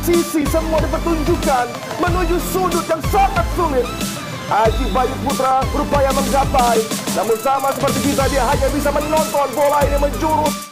Sisi semua dipertunjukkan menuju sudut yang sangat sulit. Haji Bayu Putra berupaya menggapai, namun sama seperti kita, dia hanya bisa menonton bola ini menjurus.